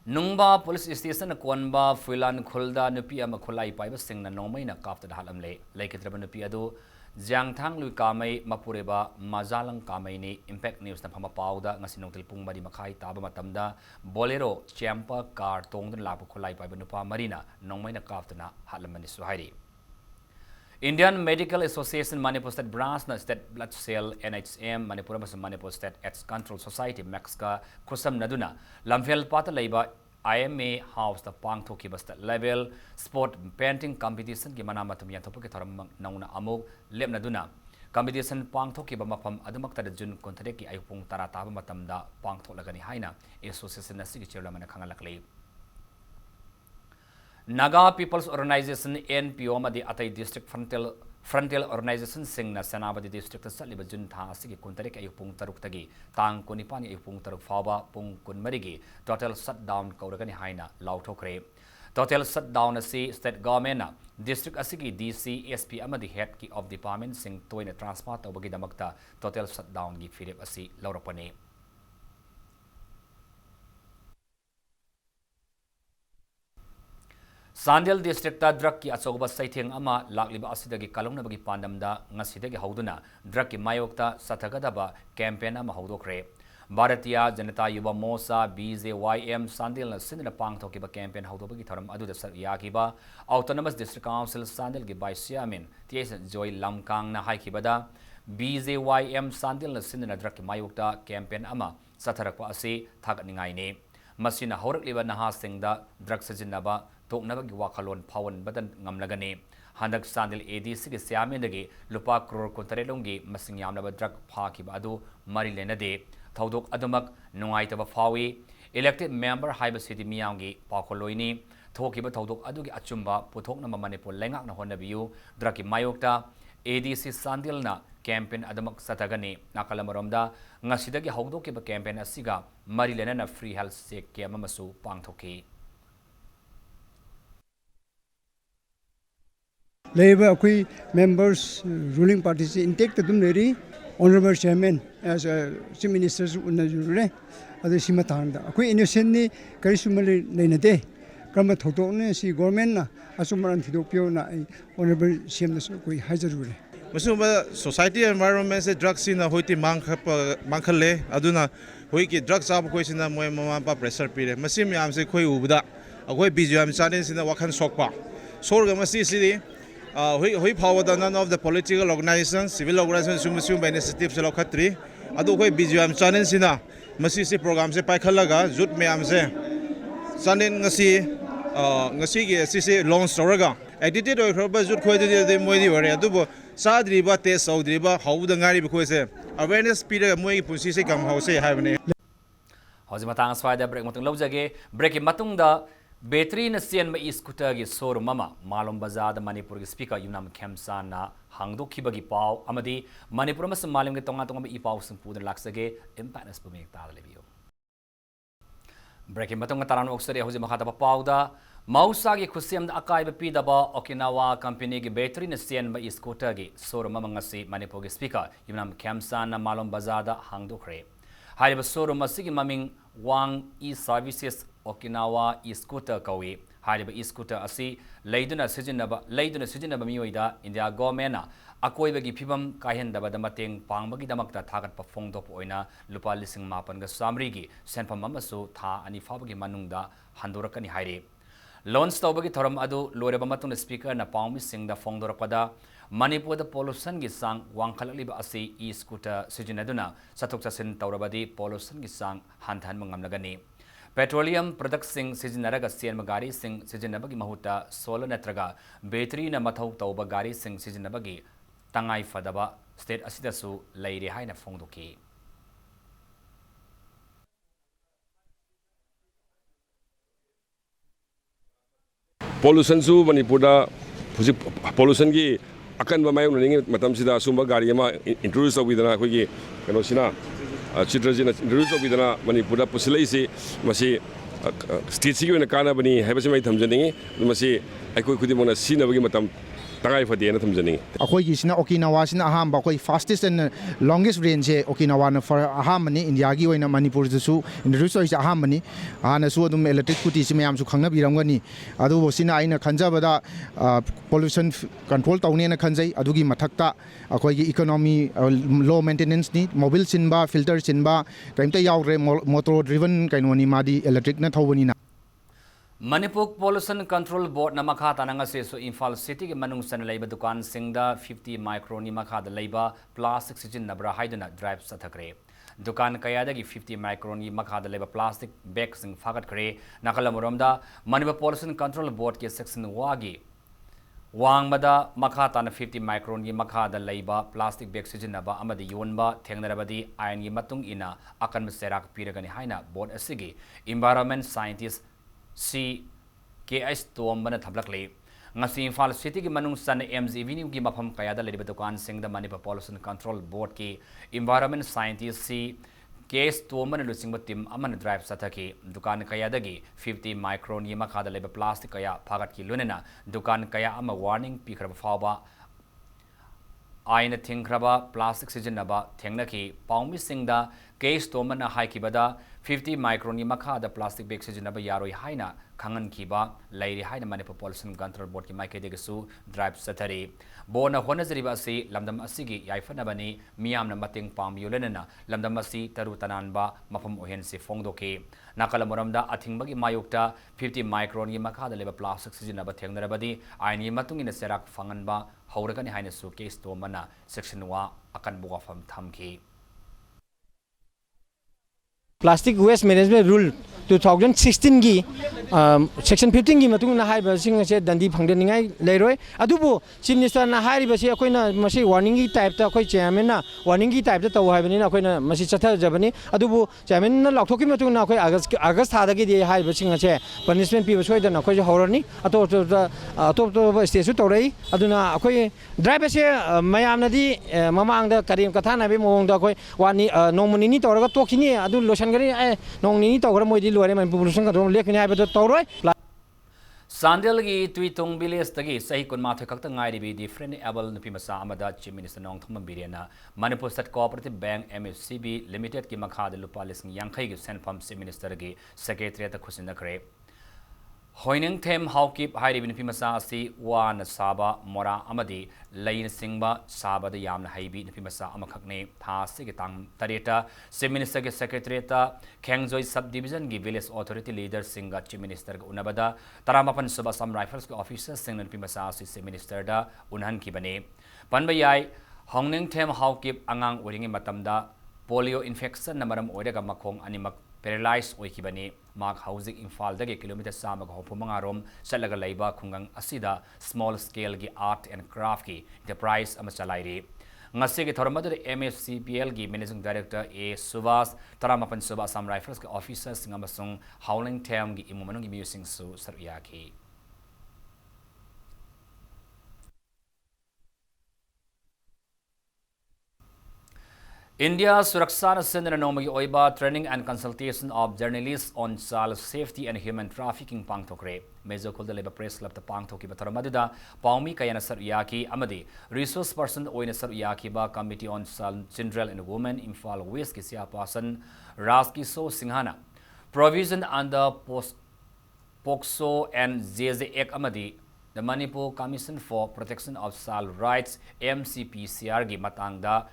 Nungba Police Station Kwanba, Fulan Kulda, Nupia Makulai Piper Sing, Nomina after the Halamle, Lake Trabanupiado, Jiang Tang Lukame, Mapureba, Mazalang Kameni, Impact News Napama Pauda, Nasinotil Pumba di Makai, Tabamatamda, Bolero, Champa, Car, Tong, Lapukulai Pibanupa Marina, Nomina Kaftana, Halamani Suhairi. Indian Medical Association Manipur State Branch State Blood Cell NHM Manipur Manipur State Ex Control Society Maxka Kusam Naduna Lamfel Pata Laiba IMA House the Pang Toki Basta Level Sport Painting Competition Gimanamatum Yantopuki Taram Nauna Amog Lem Naduna Competition Pang Toki Bamapam Adumakta Jun Kontareki Aypung Tarata Matamda Pang Tolagani Haina Association Nasiki Chiramana Kangalakli Naga People's Organization NPO Madi Atai District Frontier Organization Sing na Sanabadi District Saliba Junta Sigi Kuntarik Ayupung Taruktagi, Tang Kunipani Ayupung Taruk Faba, Pung Kunmarigi, total shutdown Kauragani Haina, Lautokre. Total shutdown Asi State Government, District Asigi DC SP Amadi Head of Department Sing Toina Transport Obagi Damakta, total shutdown Gi Philip Asi, Lauropane. Sandil District drug ki asoba saiting ama lakliba asidagi kalongna bagi pandamda ngasidagi hauduna drug ki mayokta sathagadaba campaign ama haudokre Bharatiya Janata Yuva Mosa BJYM Sandil na sinna pangthoki ba campaign haudobagi tharam aduda yakiba Autonomous District Council Sandil gi Vice Chairman TS Joy Lamkang na haikibada BJYM Sandil na sinna drug ki mayokta campaign ama satharakpa ase thakningai ne masina horakliba naha singda drug sajinaba Toknabagi Wakalon Pawan Badan Ngamlagane, Handak Sandil ADC Siamendagi, Lupa Kror Kontarelongi, Masingyamnaba Drug Parki Badu, Marilena De, Taudok Adamak, Noaitaba Fawi, elected member Hyber City Miyangi, Pakoloini, Tokiba Taudok Adugi Achumba, Putokna Manipur Lengak Nahonabiu, Draki Mayokta, ADC Sandilna, campaign Adamak Satagani, Nakalamaromda, Ngasidagi Haudokiba campaign Asiga, Marilena Free Health Sake Mamasu, Pangtoki. Labour Akui members, ruling parties intake the Dumleri, Honorable Chairman as Chief Ministers Unajure, other Simatanda. Akui innocently, Karisumali Lenade, Kama Totone, si government, Asumaran Tidopio, Honorable Shamus Akui Hazard. Masuma society environment se drugs in a hoiti mankale, Aduna, Wiki drugs up question and Mama pressure period. Masim Yam se Koi Ubuda, a way BGM challenge in the Wakan Sokpa. Sorgamasi City. We power the none of the political organizations, civil organizations, Sumusum initiatives, Lokatri, Adoque BGM challenge in a Masisi programs, Paikalaga, Zut Meamse, Sanin Nasi, Sisi, Long Storaga. Edited or Robert Zut quoted the Moidi or Adubo, Sadriba, Tess, Audriba, how the Ngari because awareness Peter Moy Pusisi come house, have any. Hosimatang Swide break Matung Lojage, breaking Matunda. Battery na sian ma scooter gi showroom mama Malom Bazaar da Manipur gi speaker Yunam Kemsa na hangdo khibagi pau amadi Manipur mas malim gi tonga tonga i pau sing pudan laksage impact nas pumek ta lebiyo. Breaking batong taran oksari hoji makata pa pau da Mausa gi khusiam da akai ba pidaba Okinawa company gi battery na sian ma scooter gi showroom mama ngasi Manipur gi speaker Yunam Kemsa na Malom Bazaar da hangdo khre. Hariba showroom asigi maming Wang e-services Okinawa e-scooter kawi hariba e-scooter asi leiduna sijinaba miyoida India government na akoibagi phibam kahendaba da mateng pangbagi damakta thagat pa phongdop oina lupa lising mapan ga samri gi senpam amasu tha ani fabagi manungda handorakani haire launch tawbagi thoram adu loreba matung speaker na pangmi singda phongdorakpada Manipur da pollution gi sang wangkhalaliba asi e-scooter sijinaduna sathok chasin tawrabadi pollution gi sang hanthan mangamlagani Petroleum products sing sijinaraga sian magari sing sijinabagi mahuta solar natraga battery na mathau tawba gari sing sijinabagi tangai fadaba state asidasu leire haina phongdoki Pollution su Manipur pollution gi akan ba mayong ningi matam sida sumba gari ma introduce awidana khoi kano sina chitrajina introduce awidana Manipur pusilai si masi state si na kana bani habasi mai thamjani masi aikoi khudi mona sina bagi matam tangai fade na thamjani akoi gi sina Okinawa sina aham ba koi fastest and longest range Okinawa na for aham ni India gi oina Manipur su introduce oi aham ni ana su dum electric scooty si mayam su khangna birangani adu sina aina khanjabada pollution control tawne na khanjai adugi mathakta akoi gi economy low maintenance ni mobile sinba filter sinba kaimta yaure motor driven kainoni madi electric na thawani na Manipur Pollution Control Board na makha tananga se so Imphal City ge manung san leiba dukan singda 50 micron ni makha da leiba plastic sijin nabra haiduna drive sathakre dukan kaya da gi 50 micron ni makha da leiba plastic bag sing fagat kre nakalamuromda Manipur Pollution Control Board ke section wagi wangmada makha tan 50 micron gi makha da leiba plastic bag sijin naba amadi yonba thengnarabadi ain gi matung ina akan serak piragani haina board asigi environment scientist si KS Tombana Tablakli. Ngasi Imphal City ki manung san MZV ki mafam kaya da lediba dukan sing da Manipur Pollution Control Board ki environment scientist si KS Tombana lusing tim aman drive sathaki dukan kaya dagi 50 micron yi makha da leba plastic kaya phagat ki lunena dukan kaya ama warning pikraba fawba aina thingkraba plastic sijinaba thengnaki paumi singda KS Tombana haikibada 50 micron ni makha da plastic bag sijinaba yaroi haina khangan kiba lairi haina Manipur Pollution Control Board ki maike degasu drive sathari bona honazriba si lamdam asigi yaifana bani miyamna mating pamyulenana lamdam asi taru tananba mafam ohen si phongdoki nakalamuramda athingbagi mayukta 50 micron ni makha da leba plastic sijinaba thengnarabadi aini matungina serak fanganba hauragani haina su case to mana section wa akan buga fam thamki Plastic Waste Management Rule 2016 gi Section 15 gi matung na haiba sing se dandi phangde ningai leiroi adubu Chief Minister na hairi ba se akoina masi warning gi type ta akoi chairman na warning gi type ta taw haibani na akoina masi chatha jabani adubu chairman na lakthoki matung na akoi August thada gi di haiba sing se punishment pi basoi da na akoi horani ato state su tawrei aduna akoi drive se mayam na di mamang da karim katha na be mong da akoi wani nongmuni ni tawraga tokini adu losan gari nong ni tawra moi di lore man pollution ka lekni haiba da tawroi Sandel gi tuitung bilis tagi sahi kun mathe kakta ngai bi different able nupi masa amada Chief Minister nong thum birena Manipur State Cooperative Bank MFCB Limited ki makha de lupa lising yankhai gi senpam Chief Minister gi secretary ta khusinda kre Hoining them haukip hairi bin pimasa asi wa na saba mora amadi lain singba saba da yamna haibi na pimasa amakhakne tha sig tang tareta Chief Minister ge secretary ta Khengjoy subdivision gi village authority leader singa Chief Minister ge unabada taramapan suba sam rifles ge officers sing na pimasa asi Chief Minister da unhan ki bane panba yai Hoining them haukip angang uringi matamda polio infection na maram oiraga makhong animak paralyzed oikibani mak housing Imphal dagi kilometer sama ga hopu mangarom salaga laiba khungang asida small scale gi art and craft ki enterprise ama chalairi ngasi ki thoram adu MSCPL gi managing director A Subas taramapan suba Assam Rifles ki officers singama sung howling term gi imumanung gi musing su sarya ki India Suraksha Sindhana Nomagi Oiba Training and Consultation of Journalists on Child Safety and Human Trafficking Pangtokre. Mejo Kulda Labor Press Club the Pangtoki Bataramadida, Paumi Kayana Saryaki, Amadi, Resource Person Oina Saryaki Ba Committee on Children and Women, Imphal West Kisia Pasan, Raski So Singhana. Provision under POXO and ZZ Ek Amadi, the Manipur Commission for Protection of Child Rights, MCPCR Gi Matangda,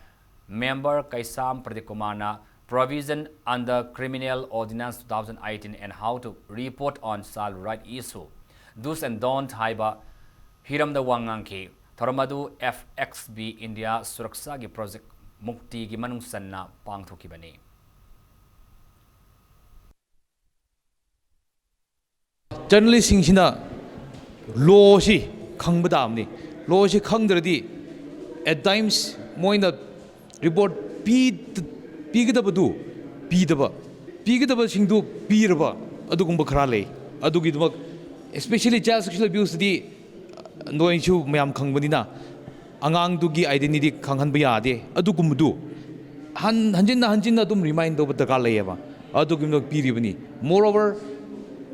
Member Kaisam Pradikumana, provision under Criminal Ordinance 2018 and how to report on child right issue. Do's and don't haiba Hiram the Wanganki, Toramadu FXB India Suraksha gi project Mukti gi manung sanna pangthoki bani. Journalist singina law si khangbadamni law si khangdradi at times moina report pigdabadu singdu piraba adugumba khrale adugidmak especially child sexual abuse di noin chu mayam khangbanina angang dugi identity khanghanba yade adugumdu hanjinna dum remind do daka leyaba adugimnak piribani moreover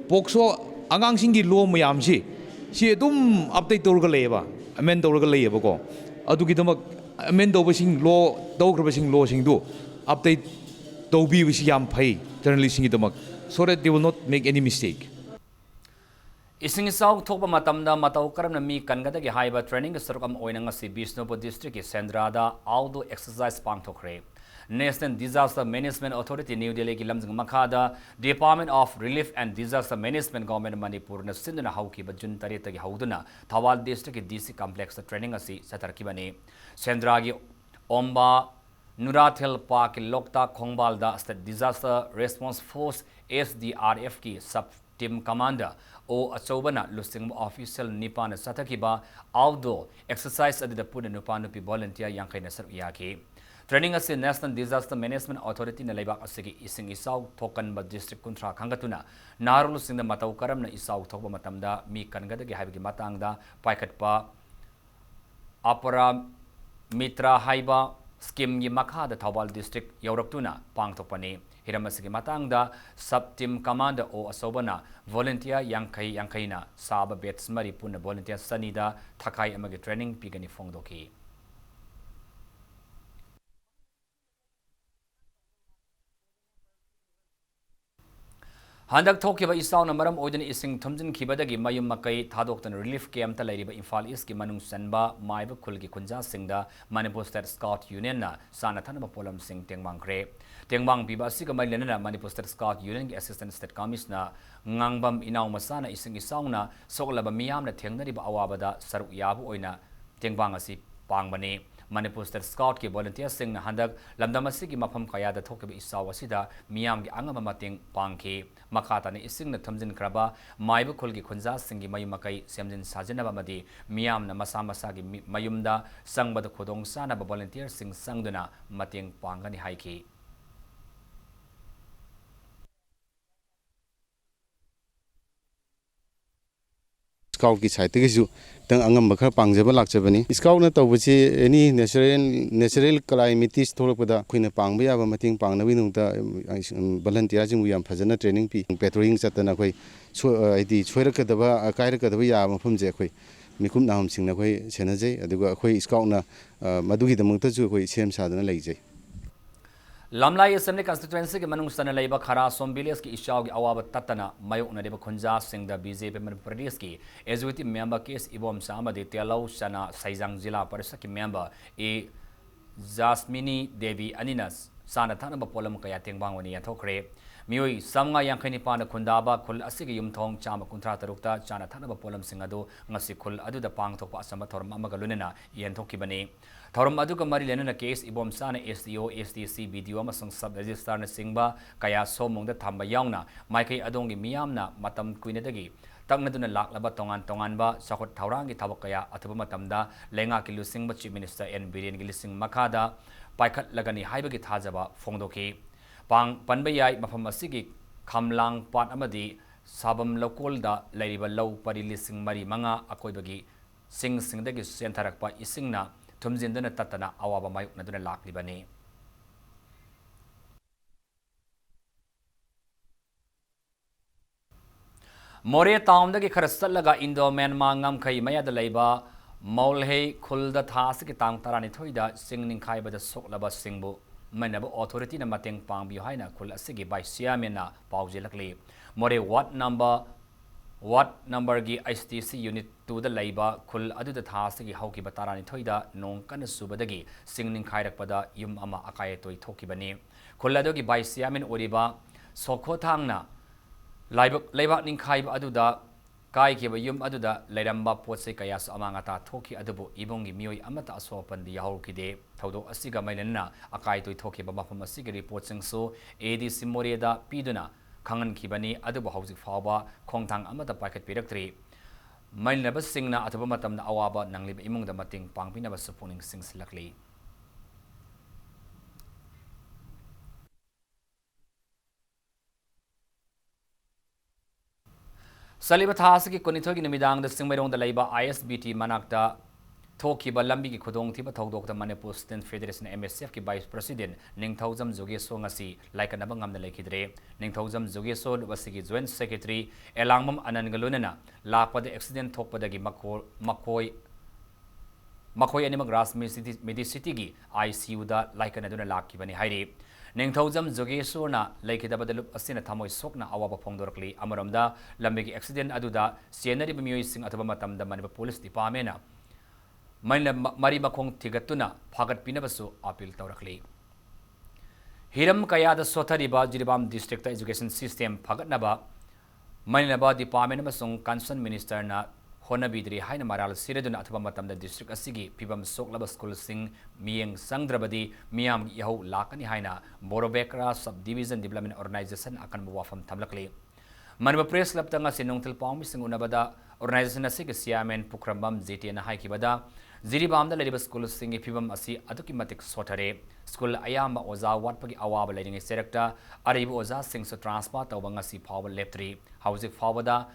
pokso angang singi law mayam si dum update torga leyaba amend torga leyaba ko adugidamak amend oversing law dograbasing law sing do update do be with yam pay journalism so that they will not make any mistake. Ising isaw thokpa matamda mataw karam na mi kangada gi haiba training sarukam oinanga si Bishnupur district ki Sendrada outdoor exercise pangthokre. National Disaster Management Authority New Delhi ki lamjing makhada Department of Relief and Disaster Management Government Manipur na sinduna hauki ba June 30 gi hauduna Thawal district ki DC complex training asi satarki bani Sendra gi Omba Nurathel Park Lokta Khongbalda State Disaster Response Force SDRF ki sub team commander o achobana lusting official nipan satakiba outdoor exercise adida puna nupanupi volunteer yangkai nasar yaki training as National Disaster Management Authority na laibak asigi ising isaw thokan ba district kuntra khangatuna narulu singda mataw karam na isaw thokba matamda mi kangada gi haibagi matangda paikhat pa apara mitra haiba scheme gi makhada Thawal district yauraktuna pangthokpani Hiramasigi matangda sub team commander o asobana volunteer yangkai na saba bets mari puna volunteer sanida thakai amagi training pigani fongdoki Handak thokiba isaw na maram oidani ising thumjin khibadagi mayum makai thadoktan relief camp ta lairiba Imphal East ki manung sanba maiba khulgi khunja singda Manipur State Scout Union na sana thanaba polam sing tengmang kre tengmang biba siga mai lenana Manipur State Scout Union ki Assistant State Commissioner ngangbam inaw masana ising isaw na soklaba miyam na thengnariba awabada saruk yabu oina tengmang asi pangbani Manipur State Scout ki volunteer sing na handak lamdamasi ki mafam kaya da thokiba isaw asida miyam ki angama mating pangki makata ni ising na thumjin kraba maiba khulgi khunja singi mayum makai semjin sajinaba madi miyam na masa gi mayumda sangbada khodong sana ba volunteer sing sangduna mating pangani haiki Scout ki site ki ju tang angam bakha pangjaba lakchabani scout na tawchi any natural calamities tholapada khoina pangba yaba mating pangnabi nungta volunteer jing yam phajana training pi patrolling chatana khoi id choirakadaba kairakadaba ya mafum je khoi mikum nam singna khoi senajai aduga khoi scout na madugi damangta ju khoi sem sadana leijai Lamlai Assembly constituency ke manung sana laiba khara sombilias ki ishaw gi awaba tatana mayuk na deba khunja sing da BJP Manipur Pradesh ki executive member case ibom sama de telau sana saijang jila parishad ki member e Jasmini Devi Aninas sana thana ba polam kaya tengbang wani yathokre mioi samnga yangkhani pana khundaba khul asigi yumthong chama kuntra tarukta chana thana ba polam singado ngasi khul adu da pang thokpa asama thorm amaga lunena yenthokki bani thorum adu ka mari lenana case ibom sana SDO SDC BDO amasung sub register na singba kaya somong da thamba yaungna maikai adongi miyamna matam kuinadagi taknaduna laklaba tongan-tonganba sakot thaurangi thawak kaya athuba matamda lenga ki lusingba chief minister N Biren gi lising makada paikhat lagani haibagi thajaba fongdoki pang panbayai mafam asigi khamlang pat amadi sabam lokolda lairiba low pari lising mari manga akoibagi singdagi sentharakpa isingna thumjindana tatana awaba mayuknaduna laklibani More town the Karasalaga Indo Myanmar Ngamkai Maya the Labor Molhe Kulda Tasik Tang Tarani Toida singing Kai by the Soklaba Singbu Manaba authority na Mating Pang behind a Kula Sigi by Siamina Pausilakli More what number gi ISTC unit to the labor Kul Adu the Tasiki Hoki Batarani Toida non kana subadagi singing Kairak Pada Yum Ama Akai Toi Toki Bani Kuladogi by Siamin Oriba Sokotangna Laibak ning khai aduda kai ke yum aduda lairamba potse kaya sa amangata thoki adubu ibongi mioi amata asopan di yahol kide thodo asiga mainna akai toi thoki ba mafam asiga report sing so ADC Moreda piduna khangan khibani adubu hauzik fawba khongthang amata paket piraktri mainna ba singna athuba matamna awaba nanglib imungda mating pangpina ba supuning singsilakli Saliba Thasaki Konitogi Namidang the Singmerong the Labor ISBT Manakta Toki Balambi Kudong Tiba Togdok the Manipur Student Federation MSF ki Vice President Ning Thousam Zogeso Ngasi like a Nabangam the Lakidre Ning Thousam Zogeso Wasiki Joint Secretary Elangmam Anangalunana Lapa the accident Tokpadagi Makoi Anima Grass Midi City ICU da like another Laki Bani Hairi Ning Thousam Zogeso na like the Badalup Asina Tamoy Sokna Awaba Pongdorkli Amaramda Lambiki accident Aduda Sienari Bemusing Atamatam the Manipur Police Department Marimakong Tigatuna Pagat Pinabasu Apil Taurakli Hiram Kaya the Sotariba Jiribam District Education System Pagatnaba Manilaba Department Masung Concern Minister na Honabidri Haina Maral Siredun Atamatam the district Asigi Pibam Soklaba School Sing Mieng Sangdrabadi Miam Yahu Lakani Haina Borobekra Subdivision Development Organization akan Wafam Tamlakli Manipur Press Club Tanga Sinong Tilpam Singunabada Organization Asig Siamen Pukrambam Ziti and Haikibada Ziribam the Ladiba School Sing Pibam Asi Adukimatic Sotare School Ayama Oza Watpagi Awaba Leading Selector Aribu Oza Sings to Transport Wangasi Power Leptri Housing Fawada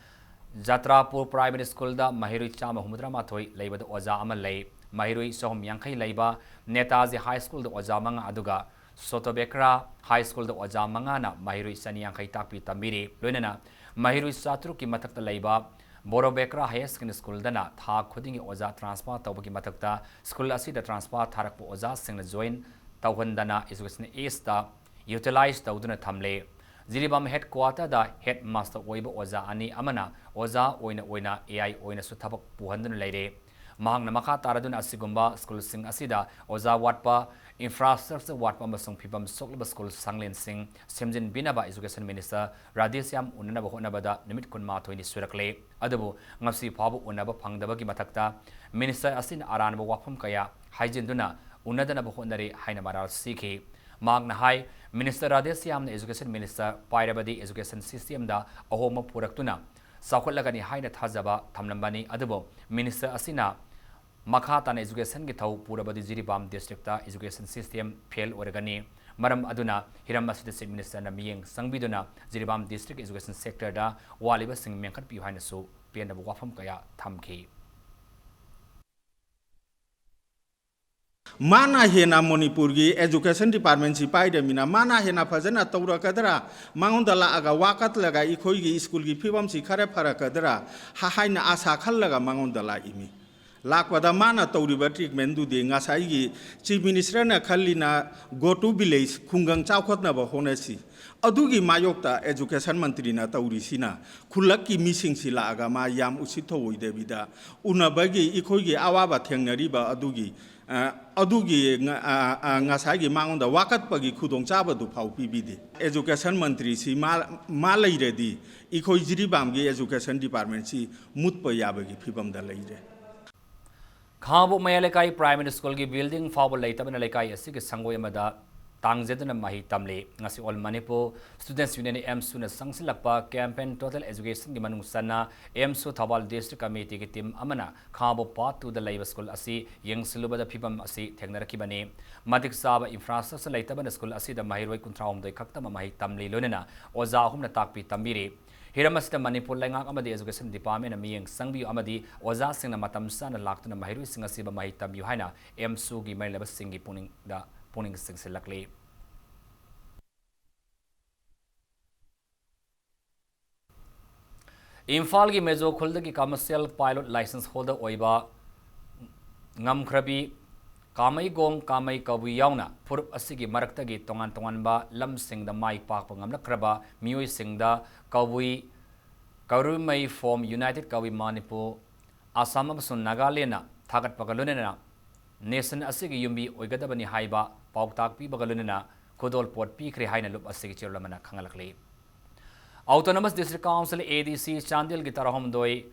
Jatrapur Primary School da Mahirui Chama Humudra Matoi Labor the Oza Amalay Mahirui Sohom Yankai Labor Netazi High School the Oza Manga Aduga Sotobekra High School the Oza Mangana Mahirui Sani Yankai Tapi Tamiri Lunana Mahirui Satruki Matakta Labor Borobekra High School dana Tha Kudingi Oza Transport Tawaki Matakta School Asi the Transport Tarakpo Oza Sing the Join Tawandana is with East utilized Tawduna Tamle Ziribam headquarter da headmaster Oiba Oza Ani Amana Oza Oina AI Oina Sutabak Puhandun Lady Mahang Namaka Taradun Asigumba School Sing Asida Oza Watpa Infrastructure Watpa Masung Pibam Soklaba School Sanglin Sing Simjin Binaba Education Minister Radisiam Unaba Honabada Nimit Kunma Toini Surakle Adabu Ngapsi Pabu Unaba Pangdabagi Matakta Minister Asin Aranaba Wapam Kaya Hajinduna Unadana Bahonari Hainamaral Siki Magna High Minister Radesiam Education Minister Pairabadi Education System da Ahoma Puraktuna Sakolagani Haina Tazaba Tamlambani Adabo Minister Asina Makatan Education Gitau Purabadi Jiribam District Education System Pel Oregani Maram Aduna Hiram City Minister Naming Sangbiduna Jiribam District Education Sector da Waliba Sing Menkat behind so Pian Wafam Kaya Tamki Mana hena Manipur gi education department si pai de mina mana hena phajana tawra kadra mangondala aga wakat laga ikhoi gi school gi phibam si khare phara kadra ha haina asa khallaga mangondala imi lakpada mana tawriba treatment du de ngasai gi chief minister na khallina go to village khungang chawkhotna ba honasi adugi mayokta education mantri na tawri sina khulakki mising sila aga ma yam usitho oide bida unabagi ikhoi gi awaba thengnari ba adugi adugi ngasagi mangonda wakat pagi khudong chaba du phau pibidi education mantri si malai redi ikhoi jiribam gi education department si mutpa yabagi phibam da leire Khabu Mayalekai Primary School gi building fawbal leitabana lekai asigi sangoi amada tangjeduna mahi tamle ngasi all Manipur Students Union MSU na sangsilakpa campaign total education gi manung sana MSU Thawal District Committee gi team amana khabo part to the labor school asi yengsilubada phibam asi thengnarakibani matik saba infrastructure leitabana school asi da mahiroi kuntraum doi khaktama mahi tamle lonena oza humna takpi tambiri Hiramasita Manipur Langak Amadi Education Department Miyang Sangbi Amadi Oza Singna Matam Sana Laktuna Mahiru Singasiba Mahitam Yuhaina MSU gi Mailaba Singi Puning Singsilakli. Imphal gi Mezo Khulda gi commercial pilot license holder Oiba Ngamkrabi Kamai Gong Kamai Kawi Yauna Purup Asigi Maraktagi Tongan ba Lam Singda Mai Pak Pangamnakraba Miyoi Singda Kawi Karumai form United Kawi Manipur Assam Sun Nagalena Thagat Pagalunena Nation Asigi Yumbi Oigadabani Haiba Pautak Pi Bagalunena Kodol Port Pikri Haina Lup Asigi Chiramana Kangalakli Autonomous District Council ADC Chandil Gitarahom Doi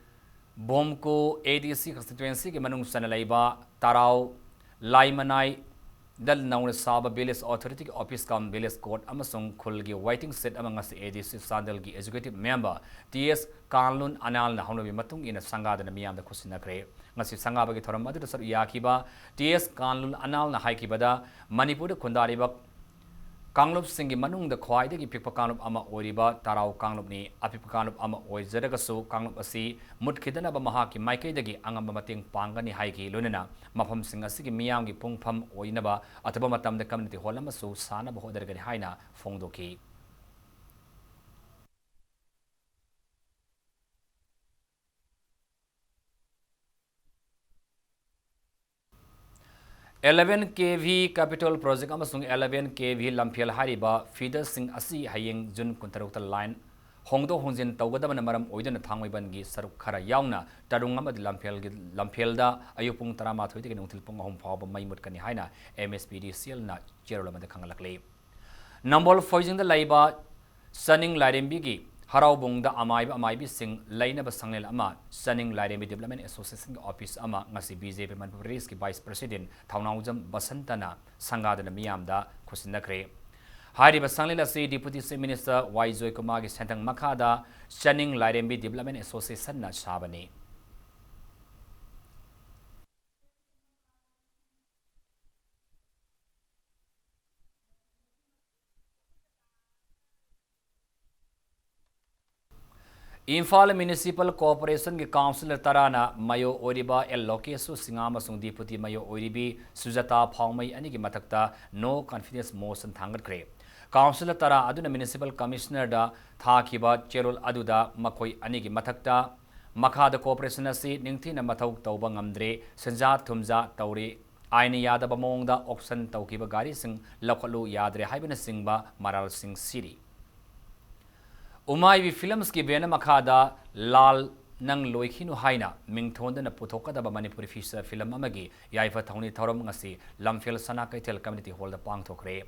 Bomko ADC constituency ki Manung Sanalaiba Tarau Laimanai Dal Naun Saba Village Authority Office Kam Village Court Amasung Khulgi Waiting Set among us ADC Sandal gi Executive Member TS Kanlun Anal na Honobi Matung in a Sangada na Miam the Kusinakre Ngasi Sangaba gi Thoram Madu Sar Yakiba TS Kanlun Anal na Haikibada Manipur Kundaribak Kanglop Singi Manung the Kwai the Pipa Kanlop Ama Oriba Tarau Kanlop ni Apipa Kanlop Ama Oi Zeragasu Kanlop Asi Mutkidana Bamahaki Maike the Angamating Pangani Haiki Lunena Mapam Singasiki Miyangi Pungpam Oinaba Atabamatam the community Holamasu Sana Bohodergani Haina Fongdoki. Eleven KV Capital Project amasung 11 KV Lampiel Hariba feeder sing asi hayeng Jun Kuntarukta line Hongdo Hongjin Taugadabana Maram Oidana Thangwibangi Saruk Khara Yauna Tarungamad Lampielda Ayupung Tarama Thuiti Nutilpung Home Paba Maimut Kani Haina MSPD Seal na Jerolama the Kangalakli. Numbol Foizing the Laiba Sunning Larimbigi Haraubung the Amaibi Sing Lainaba Sangel Ama Sunning Larimbi Development Association Office Ama Ngasi BJP Manipuriski Vice President Taunaujam Basantana Sangadana Miamda Kusinakre. Hariba Sanglila si Deputy Minister Waizoy Kumagi Santang Makada Sunning Larimbi Development Association na Shabani. Imphal Municipal Corporation ki Councillor Tarana Mayo Oriba El Lokesu Singama Sung Deputy Mayo Oribi Sujata Phaumai ani ki mathakta no confidence motion thangat kre. Councillor Tara aduna Municipal Commissioner da thakiba Cherol aduda makoi ani ki mathakta Makhada Corporation asi ningthina mathau tauba ngamdre Sanja Thumja Tauri Aini Yadaba Mongda auction taukiba gari sing Lokalu Yadre Haibana Singba Maral Singh City. Umaibi films ki bena makada lal nang loikhinu haina mingthonda na puthokada ba Manipuri feature film amagi yaifa thongni thorom ngasi lamfel sana kaitel community hall da pangthokre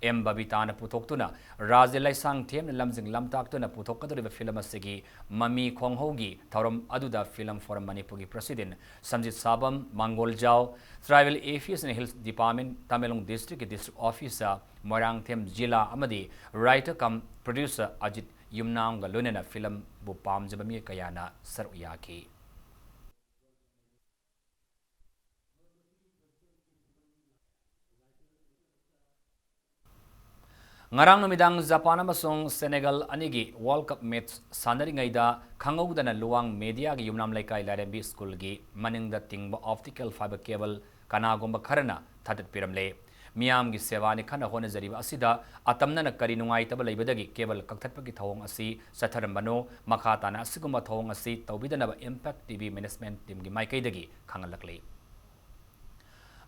M Babita na puthoktuna Rajelai sang them na lamjing lamtak to na puthokada ba film asigi mami khonghogi thorom aduda film forum Manipuri president Sanjit Sabam Mangol Jao Tribal Affairs and Health Department Tamelong District District Officer Morang Them Jila amadi writer cum producer Ajit Yumnaung Lunena film bu pamjabami kayana saruyaki. Ngarang numidang Japan amasung Senegal anigi World Cup match sandaringaida khangogdana luwang media gi yumnam laikai Larambi school gi maningda tingba optical fiber cable kanagomba kharana thatat piramle Miam gi sevani khana hona jariba asida atamna na kari nungai tabal leibadagi cable kakthapagi thawong asi satharambano makhata na asiguma thawong asi tawbidana impact TV management team gi maikaidagi khangalakli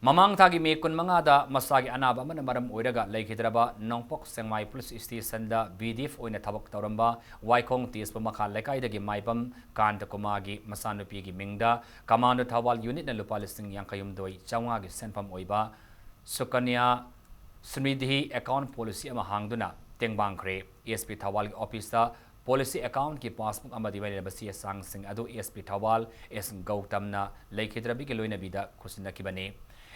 Mamang thagi me kun mangada masagi anaba man maram oiraga laikhidraba nongpok sengmai police station da BDF oina thabak tawramba waikong tsp makha lekaidagi maipam kanta kumagi masanupi gi mingda commando thawal unit na lupa listing yang kayum doi chawnga gi senpam oiba Sukanya Smridhi account policy ama hangduna tengbangkre ESP Thawal ki office da policy account ki passbook ama diwali basi sang sing adu ESP Thawal S Gautam na laikhidrabi ki loina bida khusina kibane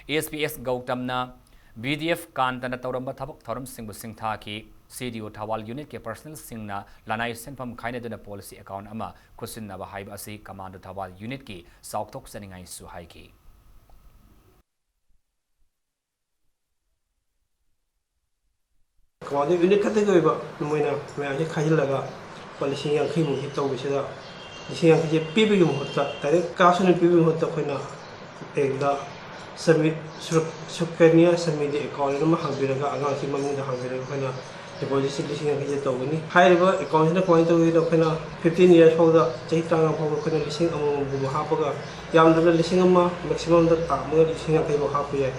ESPS Gautam na BDF कांतन तौरंब थबक थौरम Singh सिंथा की CDO Thawal Unit के personal सिंगना लानाई सेंफम खाइनेदुना policy account अमा खुसिन्नबा HYBE असी commando Thawal Unit की साउथोक सनिंगाई सुहाई की commando unit खतरे के बा मोइना मैं खाइलगा पॉलिसी यांखी मुहि तौबिसदा लिसिंग यांखी पीबी की मुहूर्त डायरेक्ट कासन पीबी मुहूर्त खोइना एकदा सबमिट सुकन्या समिति अकाउंट में हांबिरगा आगांसी ममुंग हांबिरगा खोइना डिपॉजिट लिसिंग यांखी तौगनी हाइरिबा अकाउंट ने कमाई तौगिदा खोइना 15 इयर्स फाउदा चही तांगा फाउदा खोइना लिसिंग अमु हापगा यामदना लिसिंग अमा मैक्सिमम दा तामगा लिसिंग यांखी बो हाप याय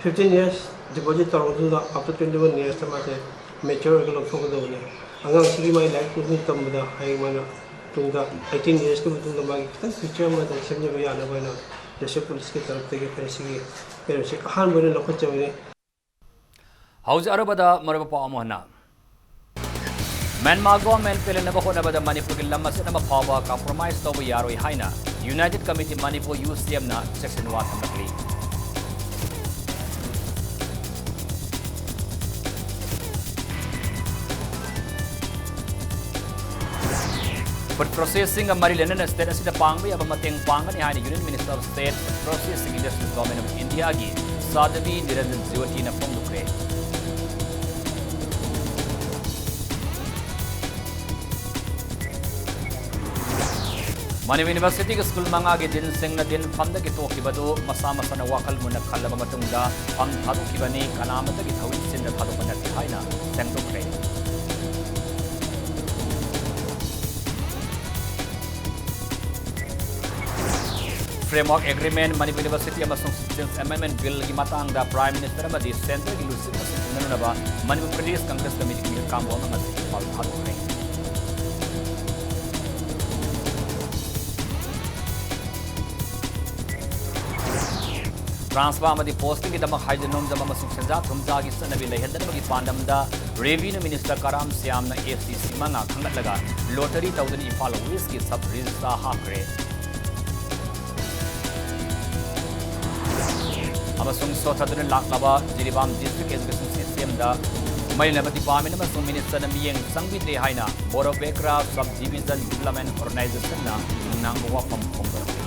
15 इयर्स डिपॉजिट तौरदुदा आफ्टर 21 इयर्स तमासे मैच्योर के लौथोगदोने आगांसी माई लाइफ को तमबदा हाइ माना तुंगा 18 इयर्स के तुंगा मागी खतन फ्यूचर में तक समझ में आना बना जैसे पुलिस की तरफ से पैसे अहान बने लखत चवने हाउस अरबदा मरब पामोना म्यांमार गवर्नमेंट पेलन होनबद मणिपुर की लम्मा से फाव कॉम्प्रोमाइज तब यारोई हाइना यूनाइटेड कमिटी मणिपुर UCM ना section 1 थमलकली Food processing mari lenen state asida pangbi aba mateng pangani haina Union Minister of State Food Processing Industries Government of India gi Sadhavi Niranjan Jyoti na pongdukre Manipur University ke school manga ge din sengna din famda ke toki badu masa masa na wakal muna khallaba matungda fam thadu kibani kanamata ki thawin sinda thadu panati haina sengdukre Framework Agreement Manipur University amasung Citizens Amendment Bill ki matang da Prime Minister amadi Center ki lusi unanaba Manipur Pradesh Congress Committee ki kambo amasi pal thadukre Transfer amadi posting ki damak haijanom jama amasung senja thumja ki sanabi lehendan gi pandam da Revenue Minister Karam Siam na FCC manga khangat laga lottery tawdan Impal West ki sub register hakre amasung sothadun laklaba Jiribam District Education System da Mailaba Department amasung Minister na miyeng sangbite haina Board of Aircraft Subdivision Development Organization na nangwa pamphongdor